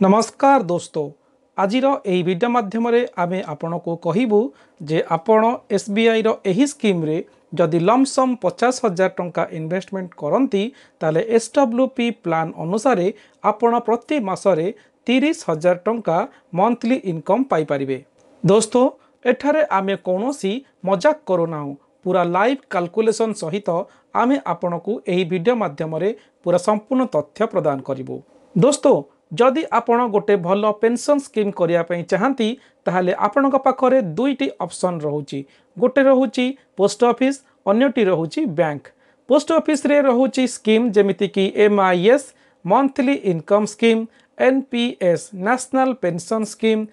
नमस्कार दोस्तों, आजिर यही वीडियो माध्यम आमे आपण को कहबू जे आपण एसबीआई रो एही स्कीम रे जदि लमसम 50,000 टंका इन्वेस्टमेंट करती ताले एसडब्ल्यूपी प्लान अनुसार आपण प्रति मासरे 30,000 टंका मंथली इनकम पाई परिबे। दोस्तों, एठारे आमे कौनसी मजाक करूना, पूरा लाइव कैलकुलेशन सहित आमे आपण को एही वीडियो माध्यम पूरा संपूर्ण तथ्य प्रदान करिबो। दोस्तों, जदि आपण गोटे भल पेंशन स्कीम करने चाहती ताहले आपणक पाखरे दुईटी ऑप्शन रहुची। गोटे रहुची पोस्ट ऑफिस, अन्यटी रहुची बैंक। पोस्ट ऑफिस रे रहुची स्कीम जेमिति कि MIS monthly income scheme, NPS national pension scheme,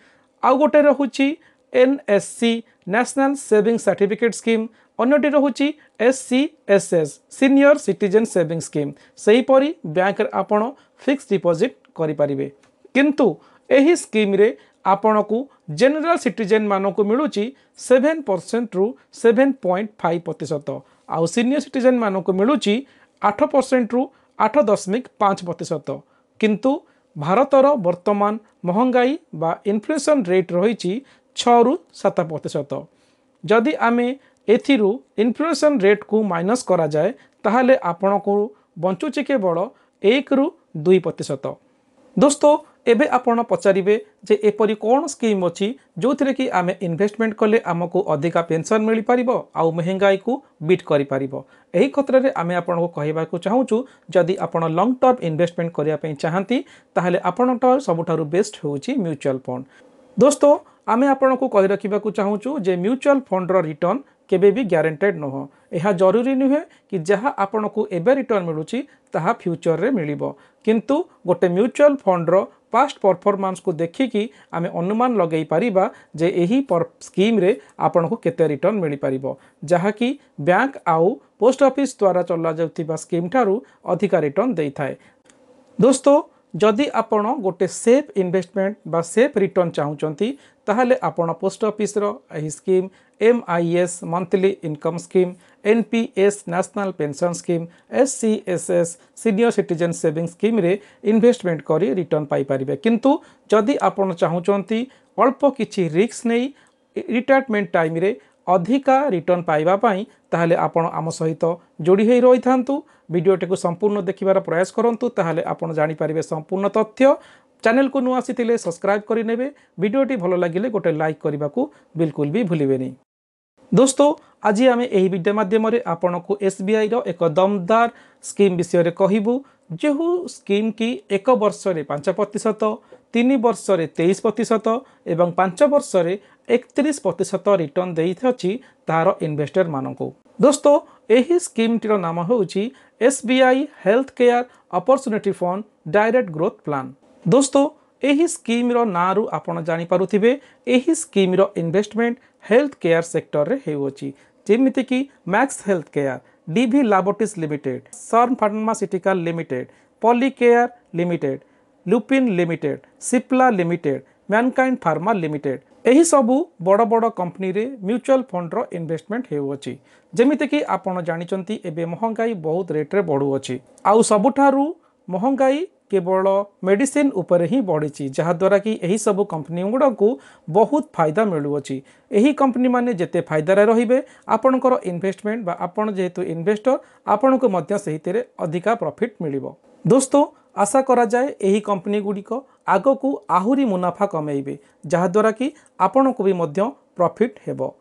आउ गोटे रहुची NSC national saving certificate scheme, अन्यटी रहुची SCSS senior citizen saving scheme. सेहीपरि बैंक आपण फिक्स डिपॉजिट करि परिबे। किंतु एही स्कीम रे आपण को जनरल सिटीजन मानक मिलुची 7% रु 7.5%, आउ सीनियर सिटीजन मानक मिलुची 8% रु 8.5%। किंतु भारतर वर्तमान महंगाई बा इन्फ्लेशन रेट रही 6 रु 7%। जदि आमे एथिरु इन्फ्लेशन रेट को माइनस करा जाए ताहले आपण को बंचुची केवल 1 रु 2%। दोस्तों, एबे आपण पचारिबे जे एपरी कौन स्कीम अच्छी जो थी कि आमे इन्वेस्टमेंट कले आमको अधिका पेंशन मिल पारिबो आउ महंगाई को बीट करि पारिबो। एही क्षेत्र में आमे आपण को कहबा को चाहूचु, जदि आपण लॉन्ग टर्म इन्वेस्टमेंट करिया पई चाहंती ताहले आपणटा सबुठारु बेस्ट होउची म्यूचुअल फंड। दोस्तों, आमे आपण को कहि रखिबा को चाहूचु जे म्यूचुअल फंड रो रिटर्न केबे भी गारंटेड नहो। यह जरूरी नुहे कि जहाँ आपण को एबे रिटर्न मिलुची ताहा फ्यूचर रे मिलिबो, किंतु गोटे म्यूचुअल फंड रो पास्ट परफॉर्मेंस को देखिकी आमे अनुमान लगेई पारिबा जे एही स्कीम रे आपण को केते रिटर्न मिली पारिबो, जहाँ कि बैंक आउ पोस्ट ऑफिस द्वारा चला जाउथिबा स्कीम ठारू अधिका रिटर्न देई थाए। दोस्तों, जदि आपण गोटे सेफ इन्वेस्टमेंट बा सेफ रिटर्न चाहूचंती ताहले आपण पोस्ट ऑफिस रो एही scheme MIS monthly income scheme, NPS national pension scheme, SCSS senior citizen saving scheme रे इन्वेस्टमेंट करी रिटर्न पाई परिबे। किंतु जदि आपण चाहूचंती अल्प किछि रिस्क नै रिटायरमेंट टाइम रे अधिका रिटर्न पाइबा पाई ताहले आपण आम सहित जोड़ी होई रही थांतु। वीडियोटी को संपूर्ण देखिबार प्रयास करंतु, ताहले आपण जानि परिबे संपूर्ण तथ्य। चैनल को नुआ आसीथिले सब्सक्राइब करि नेबे। वीडियोटी भलो लागिले गोटे लाइक करबा को बिल्कुल भी भूलिबेनी। दोस्तों, आज आमे एही वीडियो माध्यम आपण को SBI रो एक दमदार स्कीम विषय रे कहबू, जेहू स्कीम की 1 वर्ष रे 5%, 3 वर्ष रे 23% एवं 5 वर्ष रे 31% रिटर्न देइथछि तार इन्वेस्टर मानकु। दोस्तों, एही स्कीम टीर नाम होउछि SBI health care opportunity fund direct growth plan. दोस्तों, एही स्कीम रो नारू आपण जानि पारुथिबे, एही स्कीम रो इन्वेस्टमेंट हेल्थ केयर सेक्टर रे हेउछि, जेमिति कि Max health care, DV laboratories limited, सर्न pharmaceutical limited, Polycare limited, Lupin limited, Cipla limited, Mankind pharma limited. एही सबु बड़ बड़ कंपनी रे म्यूचुअल फंड रो इन्वेस्टमेंट हेउछि। जेमिति कि आपण जानिचंती एबे महंगाई बहुत रेट रे बढ़ु अछि, आउ सबुठारु महंगाई केवल मेडिसिन उपरे ही बढ़ी, जहाँ द्वारा कि यही सब कंपनी गुड़ा को बहुत फायदा मिलुअछि। यही कंपनी माने जेते फायदा रहिबे आपणकर इन्वेस्टमेंट बा आपण जेहेतु इन्वेस्टर आपण को मध्य सहित अधिका प्रॉफिट मिलिबो। दोस्तों, आशा करा जाए यही कंपनी गुड़िक आग को आहुरी मुनाफा कमेइबे, जहाँ द्वारा कि आपण को भी मध्य प्रॉफिट हेबो।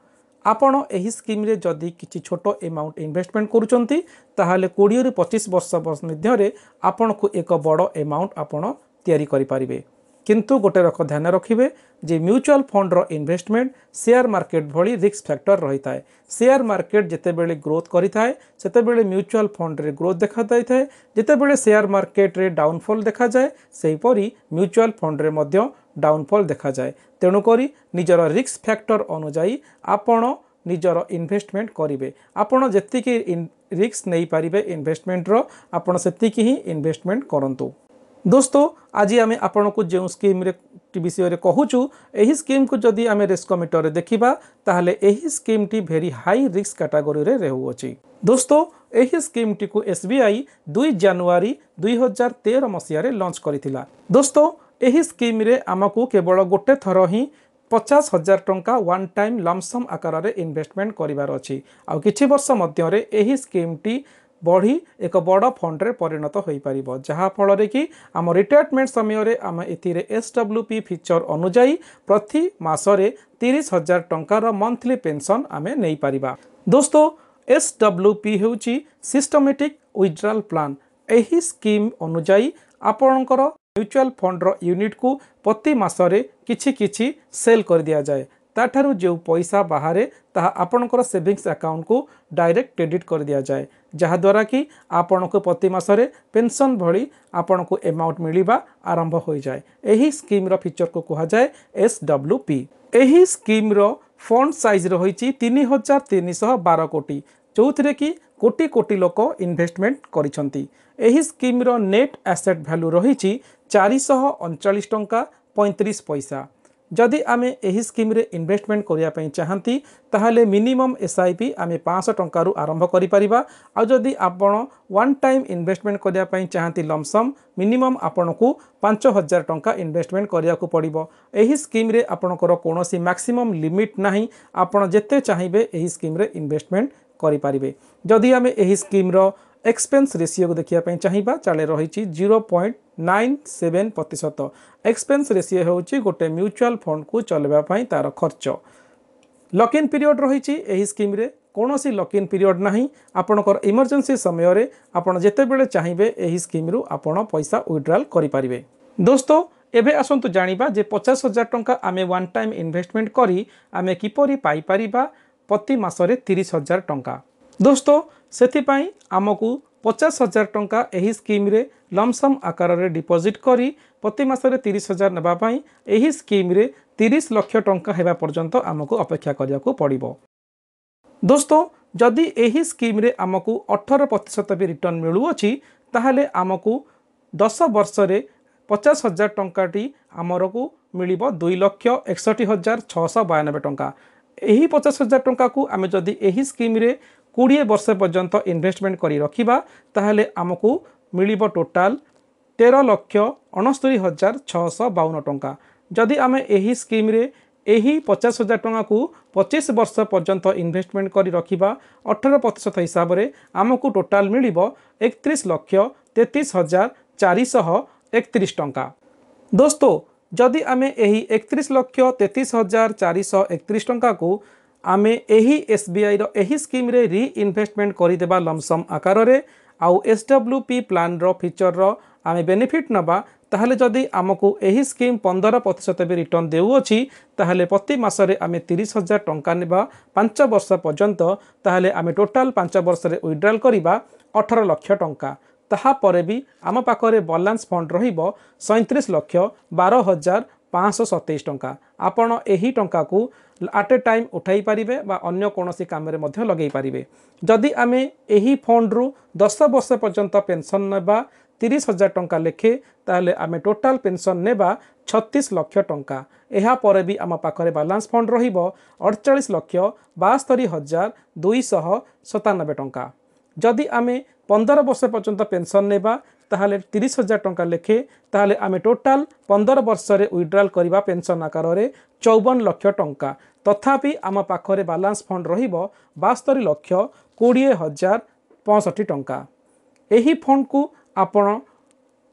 आपण एही स्कीम रे जदि किछि छोट अमाउंट इन्वेस्टमेंट करूचंती ताहाले 20 रु 25 वर्ष मध्य रे आपण को एक बड़ अमाउंट आपण तयारी करि परिबे। किंतु गोटे रख ध्यान रखिबे जे म्यूचुअल फंड रो इन्वेस्टमेंट शेयर मार्केट भली रिस्क फैक्टर रही थाए। शेयर मार्केट जेते बेले ग्रोथ करि थाए सेते बेले म्यूचुअल फंड रे ग्रोथ देखा जाय थाए, जेते बेले शेयर मार्केट रे डाउनफॉल देखा जाए सेही परी म्यूचुअल फंड रे मध्य डाउनफॉल देखा जाए। तेणु करी निजर रिस्क फैक्टर अनुसार आपण निजर इन्वेस्टमेंट करिवे। आपण जेतिकी रिस्क नहीं पारिबे इन्वेस्टमेंट रो आपण सेतिकी ही इन्वेस्टमेंट करंतु। दोस्तों, आज आमे आपण को जो स्कीम रे विषय रे कहूचु, एही स्कीम को जदि आमे रिस्क मीटर रे देखिबा ताहले एही scheme T very high risk category रे रहउछि। दोस्तों, एही स्कीम टी को SBI 2 जनवरी 2013 मसिया रे लॉन्च करिथिला। दोस्तों, एही स्कीम रे आमको केवल गोटे थर ही 50,000 टंका वन टाइम लमसम आकार रे इन्वेस्टमेंट करिवार अछि आ किछि वर्ष मध्य रे एही स्कीम टी बढ़ी एक बड़ फंड रे परिणत होई परिबो जहा फल रे कि आम रिटायरमेंट समय रे आम एथिरे एसडब्ल्यूपी फीचर अनुसार प्रति मासरे 30,000 टंकार मंथली पेंशन आमे नै परिबा। दोस्तों एसडब्ल्यूपी हेउची सिस्टमेटिक विथड्रॉल प्लान। एही स्कीम अनुसार आपणकर म्यूचुअल फंड रो यूनिट को प्रति मासरे किछि किछि सेल कर दिया जाए ताठारु जो पैसा बाहर ताहा आपणकर सेविंग्स अकाउंट को डायरेक्ट क्रेडिट कर दिया जाए जहा द्वारा कि आपण को प्रति मासरे पेंशन भली आपण को अमाउंट मिलिबा आरंभ हो जाए। एही स्कीम रो फीचर को कहा जाए एसडब्ल्यूपी। एही स्कीम रो फंड साइज रही 3,312 कोटी जो कि कोटी कोटी लोक इन्वेस्टमेंट करिसंती। एही स्कीम रो नेट एसेट वैल्यू रही 439 टंका 35 पैसा। जदि आमे एही स्कीम रे इन्वेस्टमेंट करिया पई चाहंती ताहाले मिनिमम एसआईपी आमे 500 टंका रु आरंभ करि परिबा आ जदि आपण वन टाइम इन्वेस्टमेंट करिया पई चाहंती लमसम मिनिमम आपण को 5,000 टंका इन्वेस्टमेंट करिया को पड़िबो। एही स्कीम रे आपणकर कोनोसी मैक्सिमम लिमिट नाही आपण जेते चाहिबे एही स्कीम रे इन्वेस्टमेंट करि परिबे। जदि आमे एही स्कीम रो एक्सपेंस रेशियो को देखिया पई चाहिबा चाले रही 0.97%। एक्सपेंस रेशियो होउची गोटे म्यूचुअल फंड को चलेबा पई तार खर्च। लॉक इन पीरियड रही एही स्कीम रे कोनोसी लॉक इन पीरियड नाही आपणकर इमरजेंसी समय रे आपण जेते बेले चाहिबे एही स्कीम रु आपण पैसा विथड्रॉल करि परिबे। दोस्तों एबे आसंतु जानिबा जे 50,000 टंका आमे वन टाइम इन्वेस्टमेंट करी आमे किपरि पाई परिबा प्रति मासरे 30,000 टंका। दोस्तों सेति पई आमको 50,000 टंका एही स्कीम रे लमसम आकार रे डिपॉजिट करी प्रति मासरे 30,000 नेबा पई एही स्कीम रे 30 लाख टंका हेबा पर्यंत आमको अपेक्षा करिया को पड़िबो। दोस्तों जदि एही स्कीम रे आमको 18% भी रिटर्न मिलु अछि ताहाले आमको 10 वर्ष रे 50,000 टंका टी आमर को मिलिबो 2,61,692 टंका। एही 50,000 टंका को आमे जदि एही स्कीम रे 20 वर्ष पर्यंत इन्वेस्टमेंट करी रखिबा ताहाले आमको मिलिबो टोटाल 13,69,652 टंका। जदि आमे एही स्कीम रे एही 50,000 टंका को 25 वर्ष पर्यंत इन्वेस्टमेंट करी रखिबा 18% हिसाब रे आमको टोटाल मिलिबो 31,33,431 टंका। दोस्तों जदि आमे एही 31,33,431 टंका को आमे एही एसबीआई रो एही स्कीम रे री इन्वेस्टमेंट करी देबा लमसम आकार रे आउ एसडब्ल्यूपी प्लान रो फीचर रो आमे बेनिफिट नबा ताहले जदि आमको एही स्कीम 15% भी रिटर्न देउ अछि ताहले प्रति मासरे आमे 30,000 टंका नेबा 5 वर्ष पर्यंत ताहले आमे टोटाल 5 वर्ष रे विथड्रॉल करिबा 18 लाख टंका। ताहा परे भी आम पाखरे बैलेंस फंड रहिबो 37,12,527 टंका। आपण एही टंका को एट ए टाइम उठाई पारिबे बा अन्य कोनोसी काम रे मध्य लगेई पारिबे। जदि आमे एही फंड रु 10 वर्ष पर्यंत पेंशन नेबा 30,000 टंका लेखे ताहले आमे टोटाल पेंशन नेबा 36 लाख टंका। एहा परे भी आम पाखरे बैलेंस फंड रहिबो 48,72,297 टंका। जदि आमे 15 वर्ष पर्यंत पेंशन नेबा ताहले 30,000 टंका लेखे ताहले आमे टोटाल 15 वर्ष रे विथड्रॉल करिबा पेंशन आकार रे 54 लाख टंका। तथापि आम पाखरे बैलेंस फंड रहिबो 72,20,065 टंका। एही फंड को आपण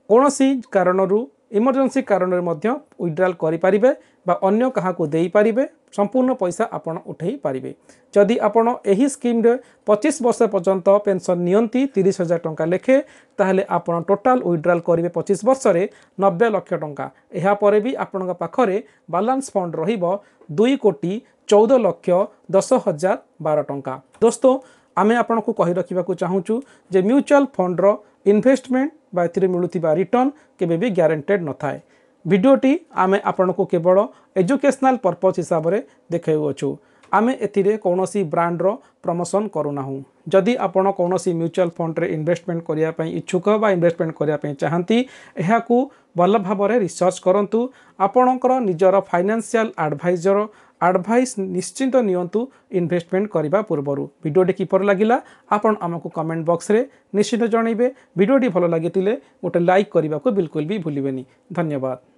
कोनोसी कारणरू इमरजेंसी कारण रे मध्य विथड्रॉल करि पारिबे बा अन्य कहा को देई पारिबे संपूर्ण पैसा आपण उठेई पारिबे। जदि आपण एही स्कीम रे 25 वर्ष पर्यंत पेंशन नियंती 30,000 टंका लेखे ताहले आपण टोटाल विथड्रॉल करिवे 25 वर्ष रे 90 लाख टंका। एहा परे भी आपण पाखरे बैलेंस फंड रहिबो 2,14,10,012 टंका। दोस्तों आमे आपण को कहि रखिबा को चाहूचु जे म्यूचुअल फंड रो इन्वेस्टमेंट बा एथिरे मिलुथिबा रिटर्न केबे भी गारंटेड न थाए। वीडियोटी आमे आपण को केवल एजुकेशनल पर्पस हिसाब रे देखाउछु। आमे एथिरे कौनसी ब्रांड रो प्रमोशन करूनाहु। जदि आपण कौनसी म्यूचुअल फंड रे इन्वेस्टमेंट करिया पई इच्छुक बा इन्वेस्टमेंट करिया पई चाहंती एहाकू भल भाव रे रिसर्च करंतु। आपणकर निजर फाइनेंशियल एडवाइजर एडवाइस निश्चिंत नियंतु इन्वेस्टमेंट करिबा पूर्वरु। वीडियोटी किपर लागिला आपण हमकु कमेंट बॉक्स रे निश्चित जणाइबे। वीडियोटी भल लागितिले गोटे लाइक करिबा को बिल्कुल भी भूलिबेनी। धन्यवाद।